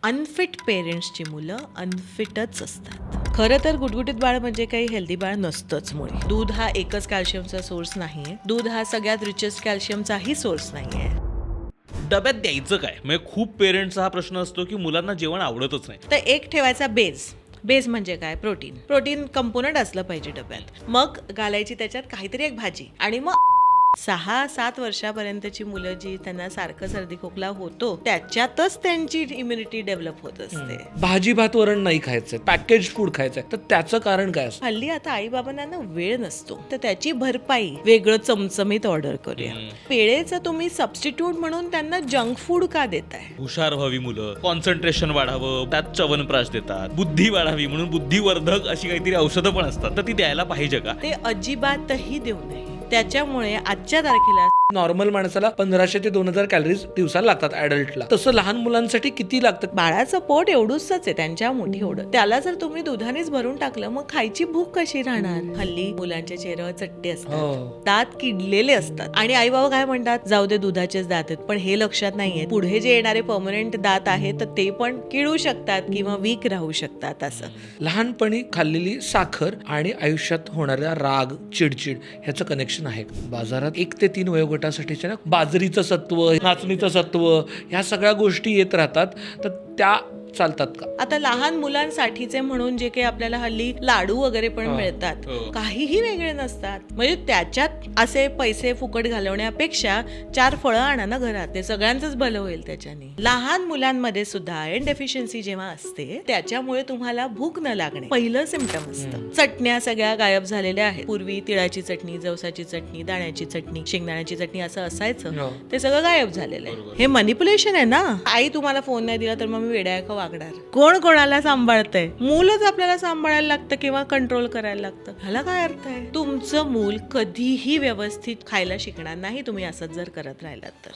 Unfit पेरेंट्सची मुलं अनफिटच असतात. खरं तर गुटगुटीत बाळ म्हणजे काही हेल्दी बाळ नसतंच मुळे. दूध हा एकच कॅल्शियमचा सोर्स नाहीये. दूध हा सगळ्यात रिचेस्ट कॅल्शियमचाही सोर्स नाहीये. डब्यात द्यायचं काय? म्हणजे खूप पेरेंट्सचा हा प्रश्न असतो की मुलांना जेवण आवडतच नाही. तर एक ठेवायचा बेस म्हणजे काय? प्रोटीन कंपोनंट असलं पाहिजे डब्यात. मग घालायची त्याच्यात काहीतरी एक भाजी आणि मग 6-7 वर्षापर्यंतची मुलं जी त्यांना सारखं सर्दी खोकला होतो त्याच्यातच त्यांची इम्युनिटी डेव्हलप होत असते. भाजी भात वरण नाही खायचंय, पॅकेज फूड खायचंय, तर त्याचं कारण काय असतं? हल्ली आता आई बाबांना ना वेळ नसतो, तर त्याची भरपाई वेगळं चमचमीत ऑर्डर करूया. वेळेचं तुम्ही सबस्टिट्यूट म्हणून त्यांना जंक फूड का देताय? हुशार व्हावी मुलं, कॉन्सन्ट्रेशन वाढावं, त्यात च्यवनप्राश देतात. बुद्धी वाढावी म्हणून बुद्धिवर्धक अशी काहीतरी औषधं पण असतात, तर ती द्यायला पाहिजे का? ते अजिबातही देऊ नये. त्याच्यामुळे आजच्या तारखेला नॉर्मल माणसाला 1500 ते 2000 कॅलरीज दिवसाला लागतात ऍडल्टला. तसं लहान मुलांसाठी किती लागतात? बाळाचं पोट एवढूच आहे त्यांच्या मुठी एवढं. त्याला जर तुम्ही दुधानेच भरून टाकलं मग खायची भूक कशी राहणार? हल्ली मुलांच्या चेहऱ्यावर चट्टे असतात, दात किडलेले असतात आणि आई बाबा काय म्हणतात, जाऊ दे दुधाचेच दात आहेत. पण हे लक्षात नाहीये पुढे जे येणारे परमनंट दात आहेत तर ते पण किडू शकतात किंवा वीक राहू शकतात. असं लहानपणी खाल्लेली साखर आणि आयुष्यात होणारा राग, चिडचिड ह्याचं कनेक्शन आहे. बाजारात 1 ते 3 वयोगटासाठीच्या ना बाजरीचं सत्व, नाचणीचं सत्व ह्या सगळ्या गोष्टी येत राहतात, तर त्या चालतात का? आता लहान मुलांसाठीचे म्हणून जे काही आपल्याला हल्ली लाडू वगैरे पण मिळतात, काहीही वेगळे नसतात. म्हणजे त्याच्यात असे पैसे फुकट घालवण्यापेक्षा 4 फळं आणा ना घरात, ते सगळ्यांचंच भलं होईल त्याच्याने. लहान मुलांमध्ये सुद्धा आयर्न डेफिशियन्सी जेव्हा असते त्याच्यामुळे तुम्हाला भूक न लागणे पहिलं सिम्पटम असतं. चटण्या सगळ्या गायब झालेल्या आहेत. पूर्वी तिळाची चटणी, जवसाची चटणी, दाण्याची चटणी, शेंगदाण्याची चटणी असं असायचं, ते सगळं गायब झालेलं आहे. हे मॅनिप्युलेशन आहे ना. आई तुम्हाला फोन नाही दिला तर मग मी वेड्या वागणार. कोण कोणाला सांभाळतंय? मूलच आपल्याला सांभाळायला लागतं किंवा कंट्रोल करायला लागतं. ह्याला काय अर्थ आहे? तुमचं मूल कधीही व्यवस्थित खायला शिकणार नाही तुम्ही असंच जर करत राहिलात तर.